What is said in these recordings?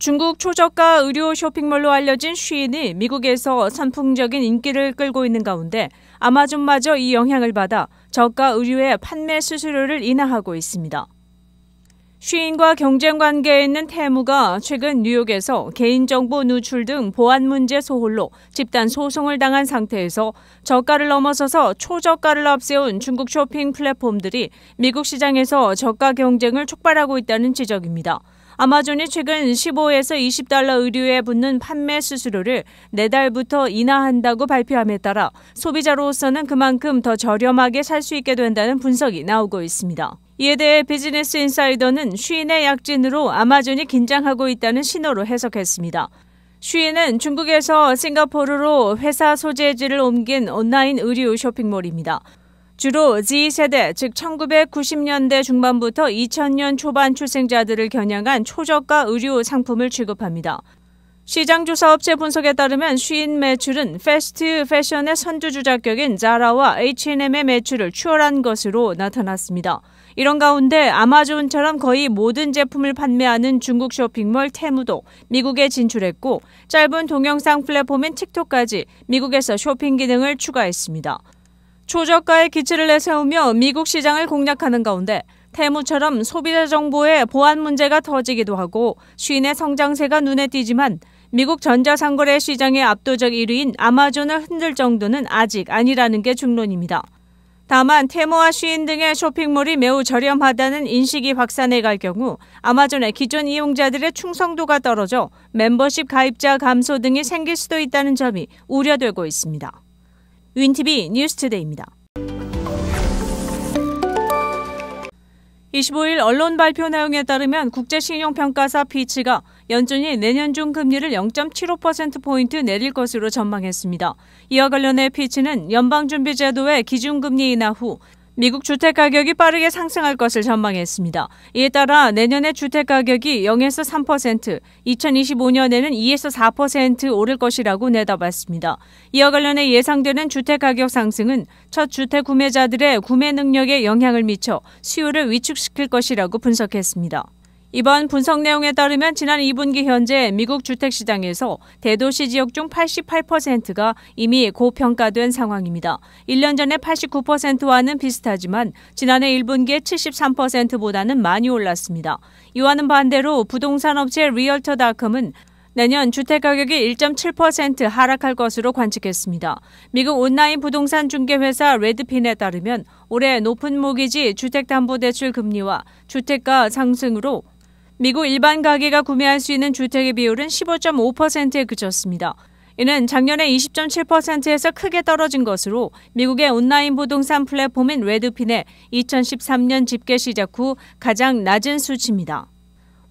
중국 초저가 의류 쇼핑몰로 알려진 쉬인이 미국에서 선풍적인 인기를 끌고 있는 가운데 아마존마저 이 영향을 받아 저가 의류의 판매 수수료를 인하하고 있습니다. 쉬인과 경쟁 관계에 있는 테무가 최근 뉴욕에서 개인정보 누출 등 보안 문제 소홀로 집단 소송을 당한 상태에서 저가를 넘어서서 초저가를 앞세운 중국 쇼핑 플랫폼들이 미국 시장에서 저가 경쟁을 촉발하고 있다는 지적입니다. 아마존이 최근 15에서 $20 의류에 붙는 판매 수수료를 내달부터 인하한다고 발표함에 따라 소비자로서는 그만큼 더 저렴하게 살 수 있게 된다는 분석이 나오고 있습니다. 이에 대해 비즈니스 인사이더는 쉬인의 약진으로 아마존이 긴장하고 있다는 신호로 해석했습니다. 쉬인은 중국에서 싱가포르로 회사 소재지를 옮긴 온라인 의류 쇼핑몰입니다. 주로 Z세대, 즉 1990년대 중반부터 2000년 초반 출생자들을 겨냥한 초저가 의류 상품을 취급합니다. 시장조사업체 분석에 따르면 쉬인 매출은 패스트 패션의 선두주자격인 자라와 H&M의 매출을 추월한 것으로 나타났습니다. 이런 가운데 아마존처럼 거의 모든 제품을 판매하는 중국 쇼핑몰 테무도 미국에 진출했고 짧은 동영상 플랫폼인 틱톡까지 미국에서 쇼핑 기능을 추가했습니다. 초저가의 기치를 내세우며 미국 시장을 공략하는 가운데 테무처럼 소비자 정보의 보안 문제가 터지기도 하고 쉬인의 성장세가 눈에 띄지만 미국 전자상거래 시장의 압도적 1위인 아마존을 흔들 정도는 아직 아니라는 게 중론입니다. 다만 테무와 쉬인 등의 쇼핑몰이 매우 저렴하다는 인식이 확산해 갈 경우 아마존의 기존 이용자들의 충성도가 떨어져 멤버십 가입자 감소 등이 생길 수도 있다는 점이 우려되고 있습니다. 윈TV 뉴스투데이입니다. 25일 언론 발표 내용에 따르면 국제신용평가사 피치가 연준이 내년 중 금리를 0.75%포인트 내릴 것으로 전망했습니다. 이와 관련해 피치는 연방준비제도의 기준금리 인하 후 미국 주택가격이 빠르게 상승할 것을 전망했습니다. 이에 따라 내년에 주택가격이 0에서 3%, 2025년에는 2에서 4% 오를 것이라고 내다봤습니다. 이와 관련해 예상되는 주택가격 상승은 첫 주택 구매자들의 구매 능력에 영향을 미쳐 수요를 위축시킬 것이라고 분석했습니다. 이번 분석 내용에 따르면 지난 2분기 현재 미국 주택시장에서 대도시 지역 중 88%가 이미 고평가된 상황입니다. 1년 전에 89%와는 비슷하지만 지난해 1분기에 73%보다는 많이 올랐습니다. 이와는 반대로 부동산 업체 리얼터닷컴은 내년 주택가격이 1.7% 하락할 것으로 관측했습니다. 미국 온라인 부동산 중개회사 레드핀에 따르면 올해 높은 모기지 주택담보대출 금리와 주택가 상승으로 미국 일반 가게가 구매할 수 있는 주택의 비율은 15.5%에 그쳤습니다. 이는 작년에 20.7%에서 크게 떨어진 것으로 미국의 온라인 부동산 플랫폼인 레드핀의 2013년 집계 시작 후 가장 낮은 수치입니다.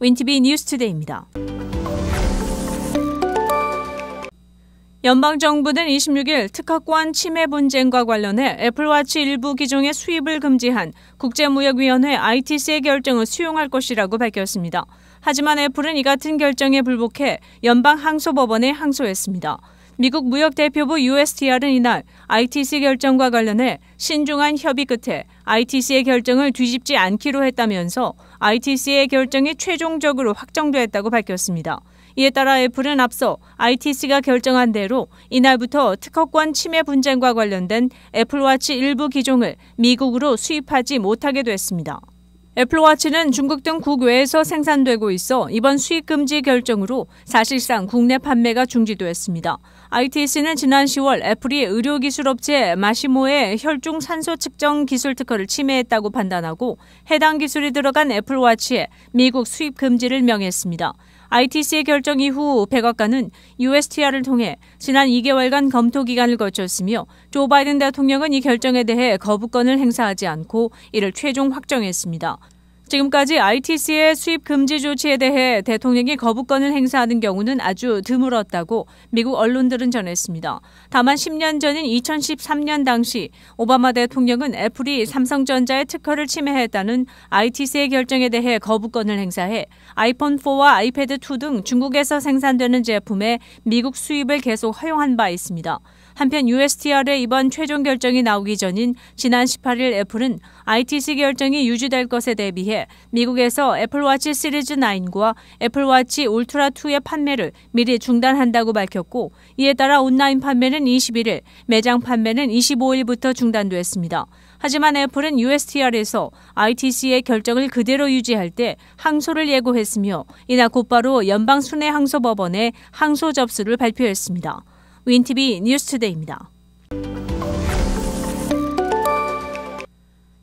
윈TV 뉴스투데이입니다. 연방정부는 26일 특허권 침해 분쟁과 관련해 애플워치 일부 기종의 수입을 금지한 국제무역위원회 ITC의 결정을 수용할 것이라고 밝혔습니다. 하지만 애플은 이 같은 결정에 불복해 연방항소법원에 항소했습니다. 미국 무역대표부 USTR은 이날 ITC 결정과 관련해 신중한 협의 끝에 ITC의 결정을 뒤집지 않기로 했다면서 ITC의 결정이 최종적으로 확정됐다고 밝혔습니다. 이에 따라 애플은 앞서 ITC가 결정한 대로 이날부터 특허권 침해 분쟁과 관련된 애플워치 일부 기종을 미국으로 수입하지 못하게 됐습니다. 애플워치는 중국 등 국외에서 생산되고 있어 이번 수입 금지 결정으로 사실상 국내 판매가 중지됐습니다. ITC는 지난 10월 애플이 의료기술업체 마시모의 혈중 산소 측정 기술 특허를 침해했다고 판단하고 해당 기술이 들어간 애플워치에 미국 수입 금지를 명했습니다. ITC의 결정 이후 백악관은 USTR을 통해 지난 2개월간 검토 기간을 거쳤으며 조 바이든 대통령은 이 결정에 대해 거부권을 행사하지 않고 이를 최종 확정했습니다. 지금까지 ITC의 수입 금지 조치에 대해 대통령이 거부권을 행사하는 경우는 아주 드물었다고 미국 언론들은 전했습니다. 다만 10년 전인 2013년 당시 오바마 대통령은 애플이 삼성전자의 특허를 침해했다는 ITC의 결정에 대해 거부권을 행사해 아이폰4와 아이패드2 등 중국에서 생산되는 제품의 미국 수입을 계속 허용한 바 있습니다. 한편 USTR의 이번 최종 결정이 나오기 전인 지난 18일 애플은 ITC 결정이 유지될 것에 대비해 때 미국에서 애플워치 시리즈 9과 애플워치 울트라 2의 판매를 미리 중단한다고 밝혔고 이에 따라 온라인 판매는 21일, 매장 판매는 25일부터 중단됐습니다. 하지만 애플은 USTR에서 ITC의 결정을 그대로 유지할 때 항소를 예고했으며 이날 곧바로 연방순회항소법원에 항소 접수를 발표했습니다. 윈TV 뉴스투데이입니다.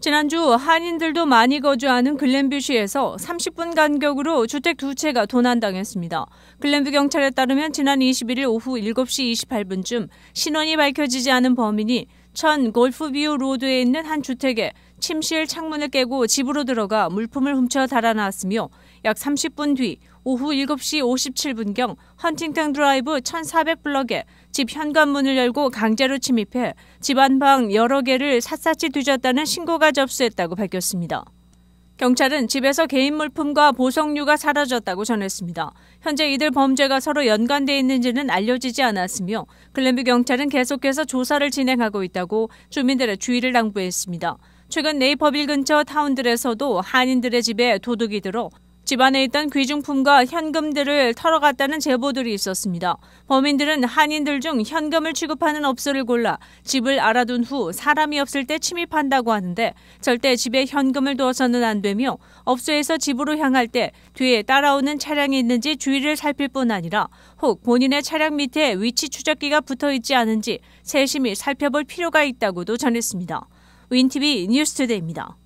지난주 한인들도 많이 거주하는 글랜뷰시에서 30분 간격으로 주택 두 채가 도난당했습니다. 글랜뷰 경찰에 따르면 지난 21일 오후 7시 28분쯤 신원이 밝혀지지 않은 범인이 천 골프뷰 로드에 있는 한 주택에 침실 창문을 깨고 집으로 들어가 물품을 훔쳐 달아나왔으며 약 30분 뒤 오후 7시 57분경 헌팅턴 드라이브 1400블럭에 집 현관문을 열고 강제로 침입해 집 안방 여러 개를 샅샅이 뒤졌다는 신고가 접수했다고 밝혔습니다. 경찰은 집에서 개인 물품과 보석류가 사라졌다고 전했습니다. 현재 이들 범죄가 서로 연관돼 있는지는 알려지지 않았으며 글랜뷰 경찰은 계속해서 조사를 진행하고 있다고 주민들의 주의를 당부했습니다. 최근 네이버빌 근처 타운들에서도 한인들의 집에 도둑이 들어 집 안에 있던 귀중품과 현금들을 털어갔다는 제보들이 있었습니다. 범인들은 한인들 중 현금을 취급하는 업소를 골라 집을 알아둔 후 사람이 없을 때 침입한다고 하는데 절대 집에 현금을 두어서는 안 되며 업소에서 집으로 향할 때 뒤에 따라오는 차량이 있는지 주의를 살필 뿐 아니라 혹 본인의 차량 밑에 위치 추적기가 붙어 있지 않은지 세심히 살펴볼 필요가 있다고도 전했습니다. 윈TV 뉴스투데이입니다.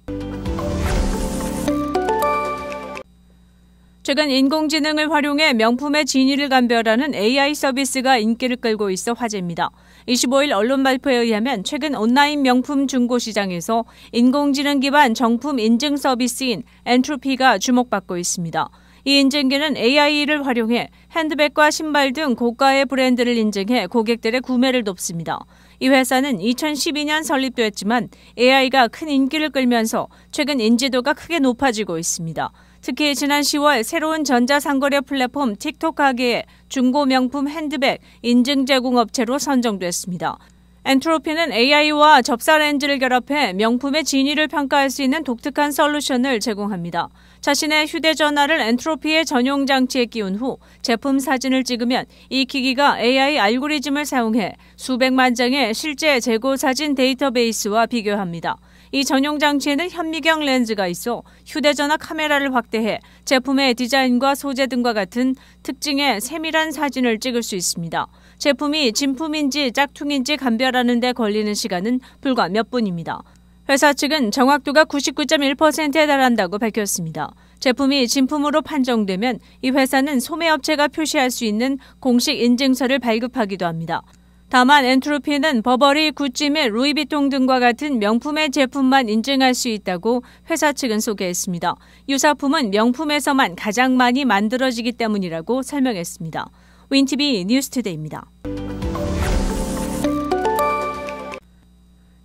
최근 인공지능을 활용해 명품의 진위를 감별하는 AI 서비스가 인기를 끌고 있어 화제입니다. 25일 언론 발표에 의하면 최근 온라인 명품 중고 시장에서 인공지능 기반 정품 인증 서비스인 엔트로피가 주목받고 있습니다. 이 인증기는 AI를 활용해 핸드백과 신발 등 고가의 브랜드를 인증해 고객들의 구매를 돕습니다. 이 회사는 2012년 설립됐지만 AI가 큰 인기를 끌면서 최근 인지도가 크게 높아지고 있습니다. 특히 지난 10월 새로운 전자상거래 플랫폼 틱톡 가게의 중고 명품 핸드백 인증 제공 업체로 선정됐습니다. 엔트로피는 AI와 접사 렌즈를 결합해 명품의 진위를 평가할 수 있는 독특한 솔루션을 제공합니다. 자신의 휴대전화를 엔트로피의 전용 장치에 끼운 후 제품 사진을 찍으면 이 기기가 AI 알고리즘을 사용해 수백만 장의 실제 재고 사진 데이터베이스와 비교합니다. 이 전용 장치에는 현미경 렌즈가 있어 휴대전화 카메라를 확대해 제품의 디자인과 소재 등과 같은 특징의 세밀한 사진을 찍을 수 있습니다. 제품이 진품인지 짝퉁인지 감별하는 데 걸리는 시간은 불과 몇 분입니다. 회사 측은 정확도가 99.1%에 달한다고 밝혔습니다. 제품이 진품으로 판정되면 이 회사는 소매업체가 표시할 수 있는 공식 인증서를 발급하기도 합니다. 다만 엔트로피는 버버리, 구찌 및 루이비통 등과 같은 명품의 제품만 인증할 수 있다고 회사 측은 소개했습니다. 유사품은 명품에서만 가장 많이 만들어지기 때문이라고 설명했습니다. 윈TV 뉴스투데이입니다.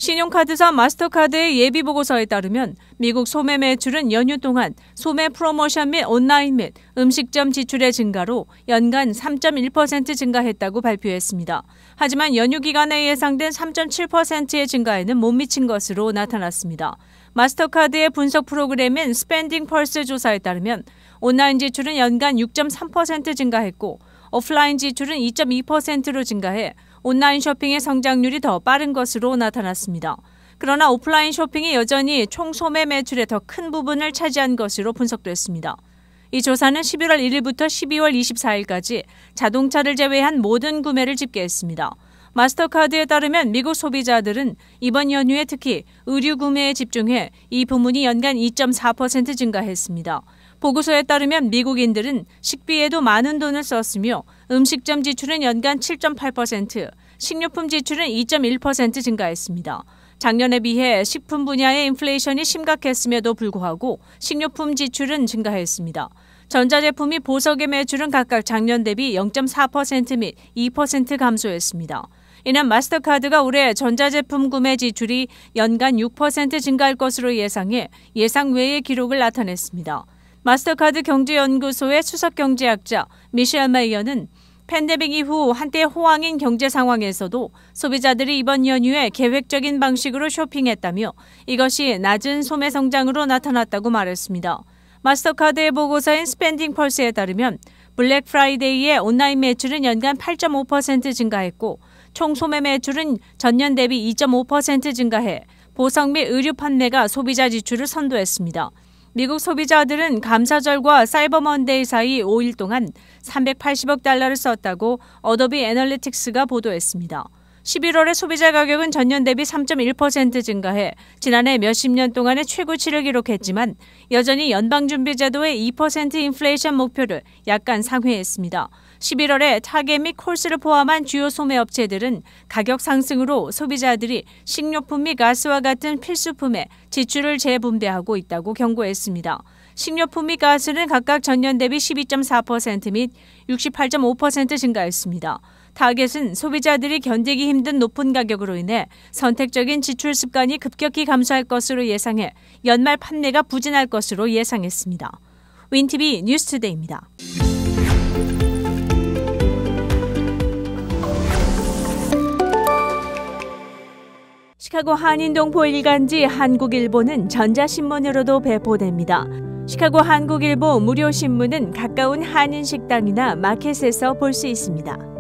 신용카드사 마스터카드의 예비보고서에 따르면 미국 소매 매출은 연휴 동안 소매 프로모션 및 온라인 및 음식점 지출의 증가로 연간 3.1% 증가했다고 발표했습니다. 하지만 연휴 기간에 예상된 3.7%의 증가에는 못 미친 것으로 나타났습니다. 마스터카드의 분석 프로그램인 스펜딩 펄스 조사에 따르면 온라인 지출은 연간 6.3% 증가했고 오프라인 지출은 2.2%로 증가해 온라인 쇼핑의 성장률이 더 빠른 것으로 나타났습니다. 그러나 오프라인 쇼핑이 여전히 총 소매 매출의 더 큰 부분을 차지한 것으로 분석됐습니다. 이 조사는 11월 1일부터 12월 24일까지 자동차를 제외한 모든 구매를 집계했습니다. 마스터카드에 따르면 미국 소비자들은 이번 연휴에 특히 의류 구매에 집중해 이 부문이 연간 2.4% 증가했습니다. 보고서에 따르면 미국인들은 식비에도 많은 돈을 썼으며 음식점 지출은 연간 7.8%, 식료품 지출은 2.1% 증가했습니다. 작년에 비해 식품 분야의 인플레이션이 심각했음에도 불구하고 식료품 지출은 증가했습니다. 전자제품이 보석의 매출은 각각 작년 대비 0.4% 및 2% 감소했습니다. 이는 마스터카드가 올해 전자제품 구매 지출이 연간 6% 증가할 것으로 예상해 예상 외의 기록을 나타냈습니다. 마스터카드 경제연구소의 수석경제학자 미셸 메이어는 팬데믹 이후 한때 호황인 경제 상황에서도 소비자들이 이번 연휴에 계획적인 방식으로 쇼핑했다며 이것이 낮은 소매 성장으로 나타났다고 말했습니다. 마스터카드의 보고서인 스펜딩 펄스에 따르면 블랙 프라이데이의 온라인 매출은 연간 8.5% 증가했고 총 소매 매출은 전년 대비 2.5% 증가해 보석 및 의류 판매가 소비자 지출을 선도했습니다. 미국 소비자들은 감사절과 사이버 먼데이 사이 5일 동안 380억 달러를 썼다고 어도비 애널리틱스가 보도했습니다. 11월의 소비자 가격은 전년 대비 3.1% 증가해 지난해 몇십 년 동안의 최고치를 기록했지만 여전히 연방준비제도의 2% 인플레이션 목표를 약간 상회했습니다. 11월에 타겟 및 콜스를 포함한 주요 소매업체들은 가격 상승으로 소비자들이 식료품 및 가스와 같은 필수품에 지출을 재분배하고 있다고 경고했습니다. 식료품 및 가스는 각각 전년 대비 12.4% 및 68.5% 증가했습니다. 타겟은 소비자들이 견디기 힘든 높은 가격으로 인해 선택적인 지출 습관이 급격히 감소할 것으로 예상해 연말 판매가 부진할 것으로 예상했습니다. 윈TV 뉴스투데이입니다. 시카고 한인동포 일간지 한국일보는 전자신문으로도 배포됩니다. 시카고 한국일보 무료 신문은 가까운 한인 식당이나 마켓에서 볼 수 있습니다.